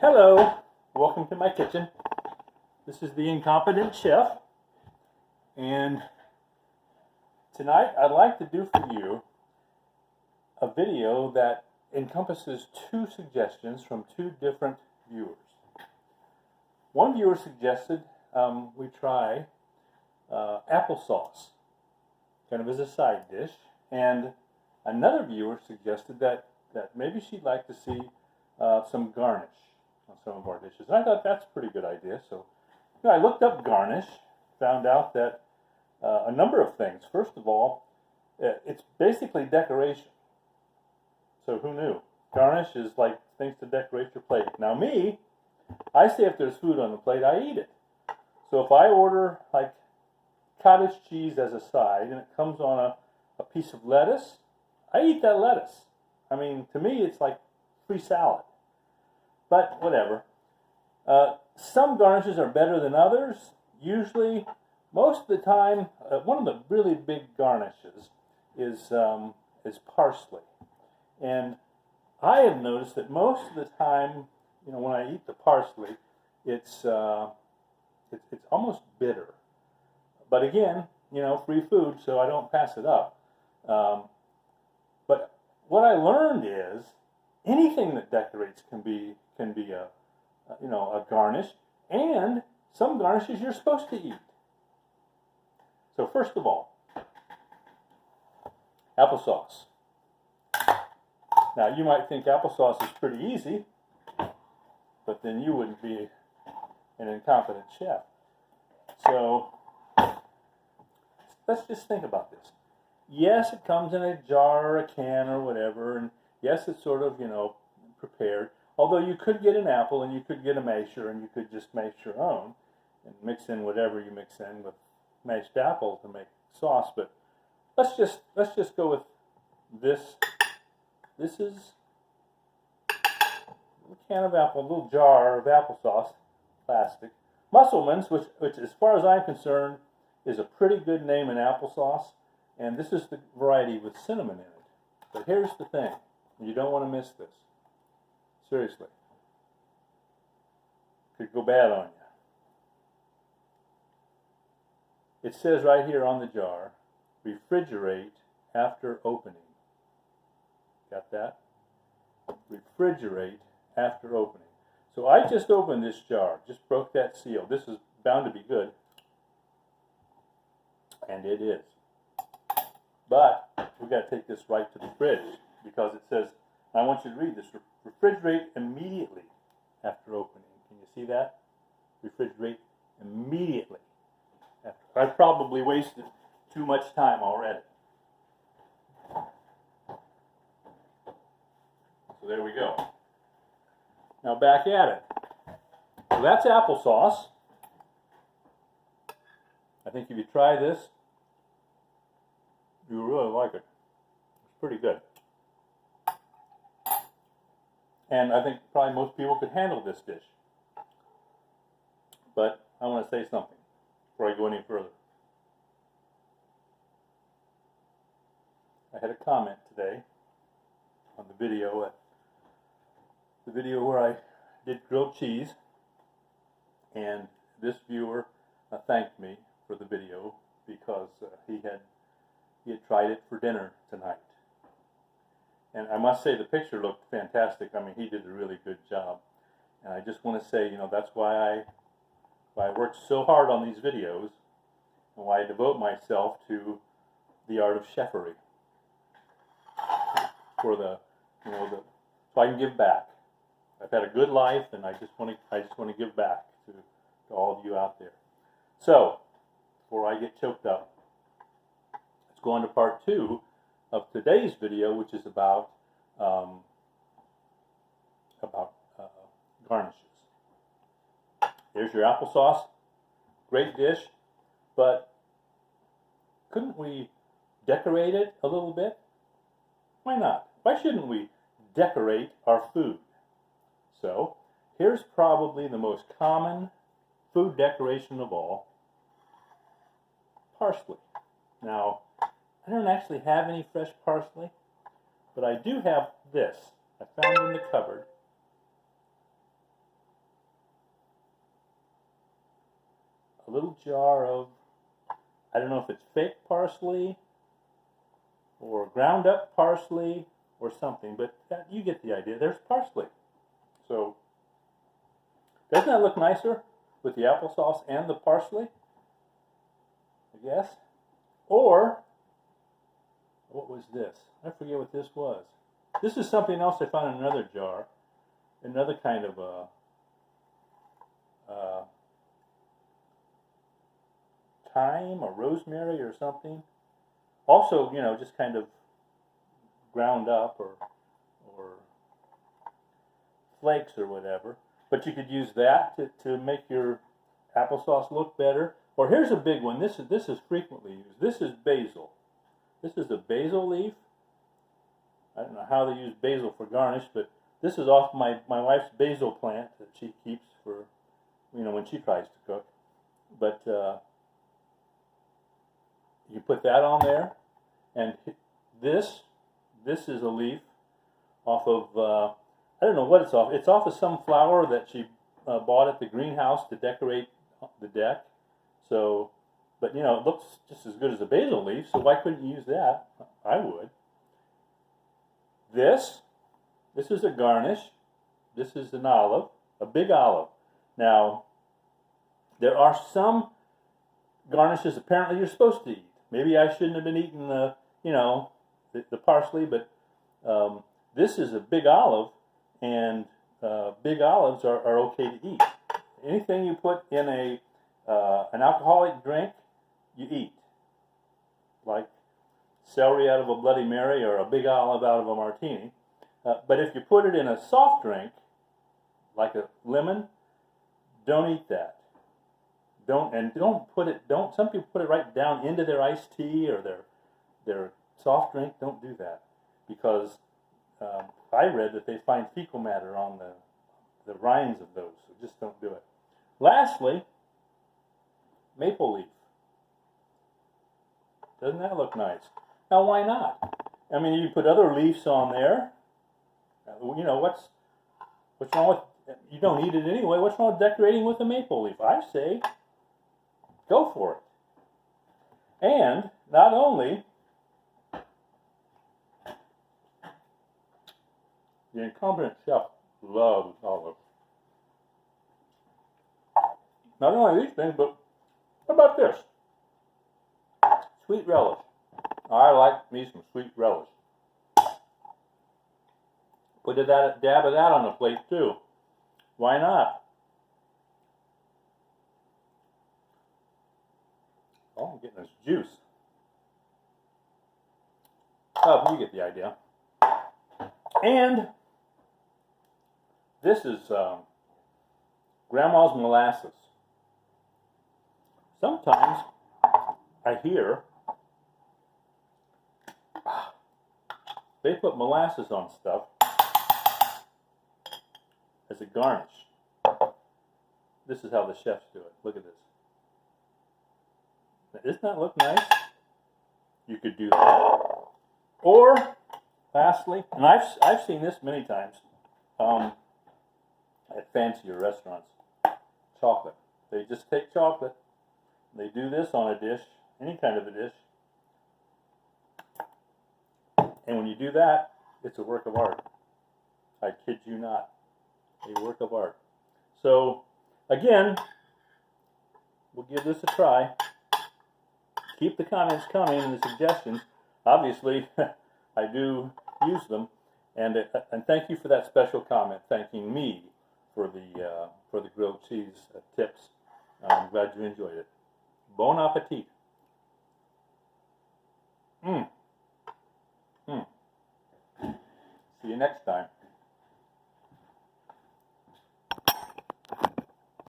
Hello, welcome to my kitchen. This is the Incompetent Chef, and tonight I'd like to do for you a video that encompasses two suggestions from two different viewers. One viewer suggested we try applesauce, kind of as a side dish, and another viewer suggested that maybe she'd like to see some garnish on some of our dishes. And I thought that's a pretty good idea. So I looked up garnish, found out that a number of things. First of all, it's basically decoration. So who knew? Garnish is like things to decorate your plate. Now me, I say if there's food on the plate, I eat it. So if I order like cottage cheese as a side and it comes on a piece of lettuce, I eat that lettuce. I mean, to me, it's like free salad. But whatever. Some garnishes are better than others. Usually, most of the time, one of the really big garnishes is parsley. And I have noticed that most of the time, when I eat the parsley, it's almost bitter. But again, free food, so I don't pass it up. But what I learned is anything that decorates can be a garnish, and some garnishes you're supposed to eat. So first of all, applesauce. Now you might think applesauce is pretty easy, but then you wouldn't be an incompetent chef. So let's just think about this. Yes, it comes in a jar or a can or whatever, and yes, it's sort of, prepared. Although you could get an apple and you could get a masher and you could just mash your own and mix in whatever you mix in with mashed apple to make sauce. But let's just go with this. This is a can of apple, a little jar of applesauce, plastic. Musselman's, which as far as I'm concerned, is a pretty good name in applesauce. And this is the variety with cinnamon in it. But here's the thing. You don't want to miss this. Seriously. Could go bad on you. It says right here on the jar, refrigerate after opening. Got that? Refrigerate after opening. So I just opened this jar, just broke that seal. This is bound to be good. And it is. But we've got to take this right to the fridge because it says, I want you to read this, refrigerate immediately after opening. Can you see that? Refrigerate immediately after. I've probably wasted too much time already. So there we go. Now back at it. So that's applesauce. I think if you try this, you really like it. It's pretty good. And I think probably most people could handle this dish. But I want to say something before I go any further. I had a comment today on the video where I did grilled cheese, and this viewer thanked me for the video because he had tried it for dinner tonight. And I must say the picture looked fantastic. I mean, he did a really good job. And I just want to say, that's why I work so hard on these videos and why I devote myself to the art of chefery. So I can give back. I've had a good life, and I just want to give back to all of you out there. So, before I get choked up, let's go on to part 2 of today's video, which is about garnishes. Here's your applesauce. Great dish, but couldn't we decorate it a little bit? Why not? Why shouldn't we decorate our food? So, here's probably the most common food decoration of all, parsley. Now, I don't actually have any fresh parsley, but I do have this. I found in the cupboard. a little jar of, I don't know if it's fake parsley or ground up parsley or something, but you get the idea. There's parsley. So doesn't that look nicer with the applesauce and the parsley? I guess. Or what was this? I forget what this was. This is something else I found in another jar. Another kind of thyme or rosemary or something. Also, you know, just kind of ground up or flakes or whatever. But you could use that to make your applesauce look better. Or here's a big one. This is frequently used. This is basil. This is a basil leaf. I don't know how they use basil for garnish, but this is off my wife's basil plant that she keeps for, you know, when she tries to cook. But you put that on there, and this is a leaf off of, I don't know what it's off. It's off of some flower that she bought at the greenhouse to decorate the deck. So, but you know, it looks just as good as a basil leaf, so why couldn't you use that? I would. This is a garnish. This is an olive, a big olive. Now, there are some garnishes apparently you're supposed to eat. Maybe I shouldn't have been eating the, you know, the parsley, but this is a big olive, and big olives are okay to eat. Anything you put in an alcoholic drink, you eat. Like celery out of a Bloody Mary or a big olive out of a martini. But if you put it in a soft drink, like a lemon, don't eat that. Don't put it. Some people put it right down into their iced tea or their soft drink. Don't do that, because I read that they find fecal matter on the rinds of those. So just don't do it. Lastly, maple leaf. Doesn't that look nice? Now, why not? I mean, you put other leaves on there. You know, what's wrong with, you don't eat it anyway, what's wrong with decorating with a maple leaf? I say, go for it. And not only, the Incompetent Chef loves olives. Not only these things, but what about this? Sweet relish. I like me some sweet relish. Put a dab of that on the plate too. Why not? Oh, I'm getting this juice. Oh, you get the idea. And this is Grandma's molasses. Sometimes I hear they put molasses on stuff as a garnish. This is how the chefs do it. Look at this. Now, doesn't that look nice? You could do that. Or, lastly, and I've seen this many times at fancier restaurants, chocolate. They just take chocolate, they do this on a dish, any kind of a dish, and when you do that, it's a work of art. I kid you not. A work of art. So, again, we'll give this a try. Keep the comments coming and the suggestions. Obviously, I do use them, and thank you for that special comment, thanking me for the grilled cheese tips. I'm glad you enjoyed it. Bon appetit. See you next time.